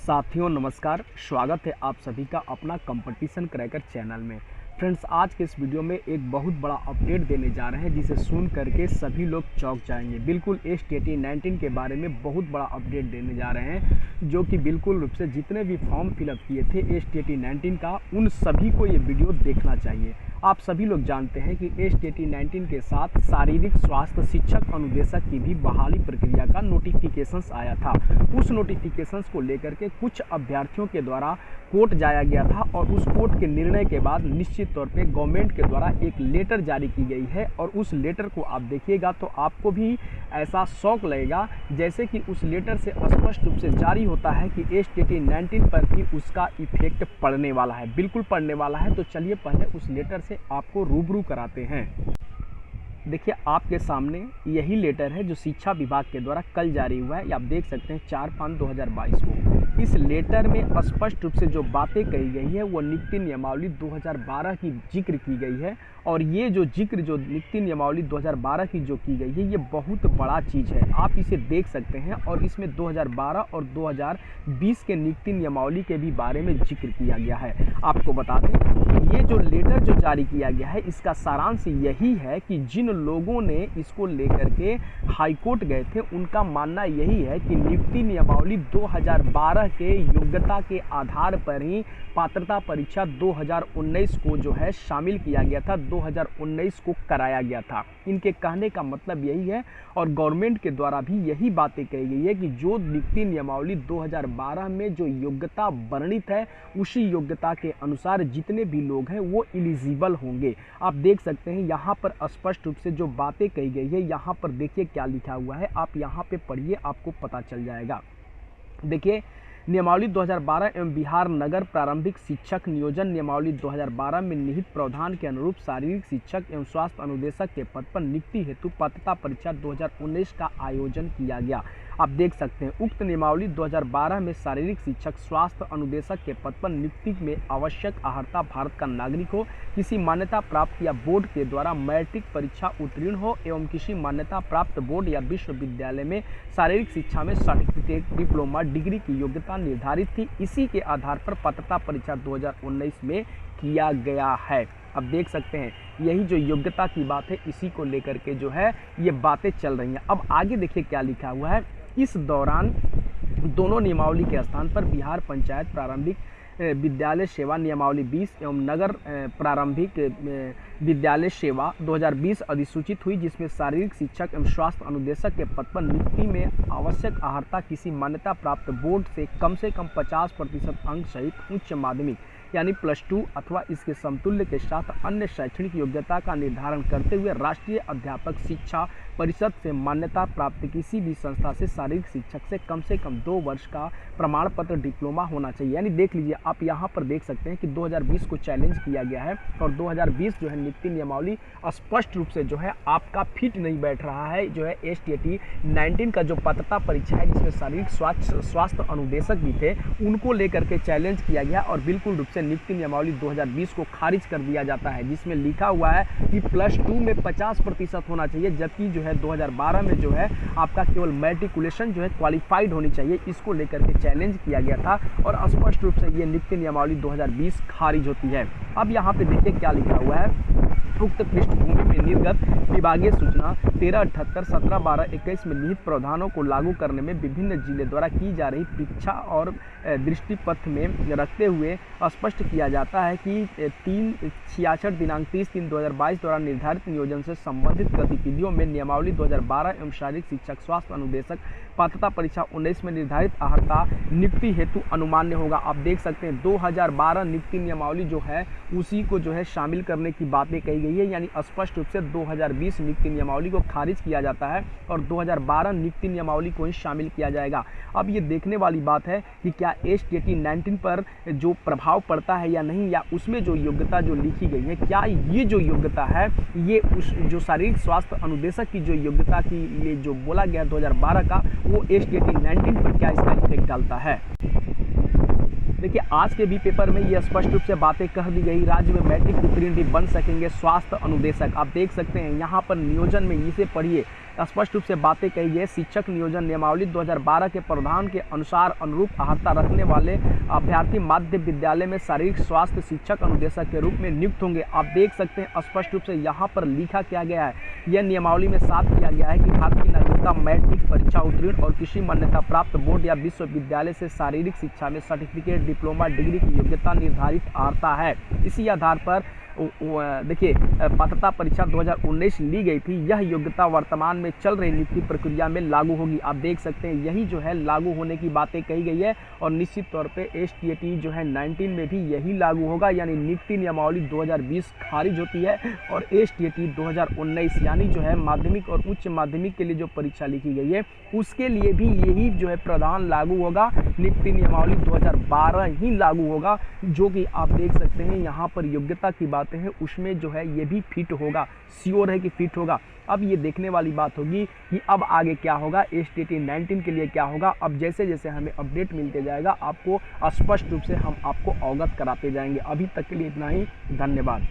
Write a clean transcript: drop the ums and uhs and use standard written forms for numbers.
साथियों नमस्कार, स्वागत है आप सभी का अपना कंपटीशन क्रैकर चैनल में। फ्रेंड्स, आज के इस वीडियो में एक बहुत बड़ा अपडेट देने जा रहे हैं जिसे सुन करके सभी लोग चौंक जाएंगे। बिल्कुल STAT 19 के बारे में बहुत बड़ा अपडेट देने जा रहे हैं, जो कि बिल्कुल रूप से जितने भी फॉर्म फिलअप किए थे STAT 19 का, उन सभी को ये वीडियो देखना चाहिए। आप सभी लोग जानते हैं कि STAT 19 के साथ शारीरिक स्वास्थ्य शिक्षक अनुदेशक की भी बहाली प्रक्रिया का नोटिफिकेशंस आया था। उस नोटिफिकेशंस को लेकर के कुछ अभ्यर्थियों के द्वारा कोर्ट जाया गया था और उस कोर्ट के निर्णय के बाद निश्चित तौर पे गवर्नमेंट के द्वारा एक लेटर जारी की गई है और उस लेटर को आप देखिएगा तो आपको भी ऐसा शौक लगेगा जैसे कि उस लेटर से स्पष्ट रूप से जारी होता है कि STAT 19 पर भी उसका इफेक्ट पड़ने वाला है, बिल्कुल पड़ने वाला है। तो चलिए पहले उस लेटर से आपको रूबरू कराते हैं। देखिए, आपके सामने यही लेटर है जो शिक्षा विभाग के द्वारा कल जारी हुआ है। आप देख सकते हैं 4/5/2022 को। इस लेटर में स्पष्ट रूप से जो बातें कही गई है वो नियुक्ति नियमावली 2012 की जिक्र की गई है। और ये जो जिक्र जो नियुक्ति नियमावली 2012 की जो की गई है, ये बहुत बड़ा चीज़ है। आप इसे देख सकते हैं और इसमें 2012 और 2020 के नियुक्ति नियमावली के भी बारे में जिक्र किया गया है। आपको बता दें, ये जो लेटर जो जारी किया गया है, इसका सारांश यही है कि जिन लोगों ने इसको लेकर के हाईकोर्ट गए थे, उनका मानना यही है कि नियुक्ति नियमावली 2012 के योग्यता के आधार पर ही पात्रता परीक्षा 2019 को जो है शामिल किया गया था, 2019 को कराया गया था। इनके कहने का मतलब यही है और गवर्नमेंट के द्वारा भी यही बातें कही गई है कि जो नियुक्ति नियमावली 2012 में जो योग्यता वर्णित है, उसी योग्यता के अनुसार जितने भी लोग हैं वो एलिजिबल होंगे। आप देख सकते हैं यहाँ पर स्पष्ट रूप से जो बातें कही गई है, यहाँ पर देखिए क्या लिखा हुआ है। आप यहाँ पे पढ़िए, आपको पता चल जाएगा। देखिए, नियमावली 2012 एवं बिहार नगर प्रारंभिक शिक्षक नियोजन नियमावली 2012 में निहित प्रावधान के अनुरूप शारीरिक शिक्षक एवं स्वास्थ्य अनुदेशक के पद पर नियुक्ति हेतु पात्रता परीक्षा 2019 का आयोजन किया गया। आप देख सकते हैं, उक्त नियमावली 2012 में शारीरिक शिक्षक स्वास्थ्य अनुदेशक के पद पर नियुक्ति में आवश्यक अर्हता भारत का नागरिक हो, किसी मान्यता प्राप्त या बोर्ड के द्वारा मैट्रिक परीक्षा उत्तीर्ण हो एवं किसी मान्यता प्राप्त बोर्ड या विश्वविद्यालय में शारीरिक शिक्षा में सर्टिफिकेट, डिप्लोमा, डिग्री की योग्यता निर्धारित थी। इसी के आधार पर पात्रता परीक्षा 2019 में किया गया है। अब देख सकते हैं, यही जो योग्यता की बात है, इसी को लेकर के जो है ये बातें चल रही हैं। अब आगे देखिए क्या लिखा हुआ है। इस दौरान दोनों नियमावली के स्थान पर बिहार पंचायत प्रारंभिक विद्यालय सेवा नियमावली 20 एवं नगर प्रारंभिक विद्यालय सेवा 2020 अधिसूचित हुई, जिसमें शारीरिक शिक्षक एवं स्वास्थ्य अनुदेशक के पद पर नियुक्ति में आवश्यक अर्हता किसी मान्यता प्राप्त बोर्ड से कम 50% अंक सहित उच्च माध्यमिक यानी +2 अथवा इसके समतुल्य के साथ अन्य शैक्षणिक योग्यता का निर्धारण करते हुए राष्ट्रीय अध्यापक शिक्षा परिषद से मान्यता प्राप्त किसी भी संस्था से शारीरिक शिक्षक से कम 2 वर्ष का प्रमाण पत्र डिप्लोमा होना चाहिए। यानी देख लीजिए, आप यहाँ पर देख सकते हैं कि 2020 को चैलेंज किया गया है और 2020 जो है नियुक्ति नियमावली स्पष्ट रूप से जो है आपका फिट नहीं बैठ रहा है। जो है STAT 19 का जो पात्रता परीक्षा है, जिसमें शारीरिक स्वास्थ्य अनुदेशक भी थे, उनको लेकर के चैलेंज किया गया और बिल्कुल रूप से नियुक्ति नियमावली 2020 को खारिज कर दिया जाता है, जिसमें लिखा हुआ है कि +2 में 50% होना चाहिए, जबकि जो है 2012 में जो है आपका केवल मैट्रिकुलेशन जो है क्वालिफाइड होनी चाहिए। इसको लेकर के चैलेंज किया गया था और स्पष्ट रूप से ये नियुक्ति नियमावली 2020 खारिज होती है। अब यहाँ पे देखिए क्या लिखा हुआ है। उक्त पृष्ठभूमि में निर्गत विभागीय सूचना 1378 17/12/21 में निहित प्रावधानों को लागू करने में विभिन्न जिले द्वारा की जा रही परीक्षा और दृष्टिपथ में रखते हुए स्पष्ट किया जाता है कि 3/66 दिनांक 30/3/2022 द्वारा निर्धारित नियोजन से संबंधित गतिविधियों में नियमावली 2012 एवं शारीरिक शिक्षक स्वास्थ्य अनुदेशक पात्रता परीक्षा 19 में निर्धारित अर्हता नियुक्ति हेतु अनुमान्य होगा। आप देख सकते हैं 2012 नियुक्ति नियमावली जो है उसी को जो है शामिल करने की बातें कही गई है, यानी स्पष्ट रूप से 2020 नियुक्ति नियमावली को खारिज किया जाता है और 2012 नियुक्ति नियमावली को ही शामिल किया जाएगा। अब ये देखने वाली बात है कि क्या STAT 19 पर जो प्रभाव पड़ता है या नहीं, या उसमें जो योग्यता जो लिखी गई है, क्या ये जो योग्यता है ये उस जो शारीरिक स्वास्थ्य अनुदेशक की जो योग्यता की लिए जो बोला गया 2012 का, वो STAT 19 पर क्या इसका इफेक्ट डालता है। देखिए आज के भी पेपर में ये स्पष्ट रूप से बातें कह दी गई, राज्य में मैट्रिक उत्तीर्ण भी बन सकेंगे स्वास्थ्य अनुदेशक। आप देख सकते हैं यहाँ पर नियोजन में इसे पढ़िए, स्पष्ट रूप से बातें कही गई। शिक्षक नियोजन नियमावली 2012 के प्रावधान के अनुसार अनुरूप अर्हता रखने वाले अभ्यर्थी माध्य विद्यालय में शारीरिक स्वास्थ्य शिक्षक अनुदेशक के रूप में नियुक्त होंगे। आप देख सकते हैं स्पष्ट रूप से यहाँ पर लिखा क्या गया है, यह नियमावली में साफ किया गया है कि भारतीय नागरिकता मैट्रिक परीक्षा उत्तीर्ण और किसी मान्यता प्राप्त बोर्ड या विश्वविद्यालय से शारीरिक शिक्षा में सर्टिफिकेट, डिप्लोमा, डिग्री की योग्यता निर्धारित अर्हता है। इसी आधार पर देखिए पात्रता परीक्षा 2019 ली गई थी, यह योग्यता वर्तमान में चल रही नियुक्ति प्रक्रिया में लागू होगी। आप देख सकते हैं यही जो है लागू होने की बातें कही गई है और निश्चित तौर पे STAT जो है 19 में भी यही लागू होगा, यानी नियुक्ति नियमावली 2020 खारिज होती है और STAT 2019 यानी जो है माध्यमिक और उच्च माध्यमिक के लिए जो परीक्षा लिखी गई है उसके लिए भी यही जो है प्रावधान लागू होगा। नियुक्ति नियमावली 2012 ही लागू होगा, जो कि आप देख सकते हैं यहाँ पर योग्यता की बात है उसमें जो है ये भी फिट होगा, श्योर है कि फिट होगा। अब ये देखने वाली बात होगी कि अब आगे क्या होगा, STAT 19 के लिए क्या होगा। अब जैसे जैसे हमें अपडेट मिलते जाएगा आपको स्पष्ट रूप से हम आपको अवगत कराते जाएंगे। अभी तक के लिए इतना ही, धन्यवाद।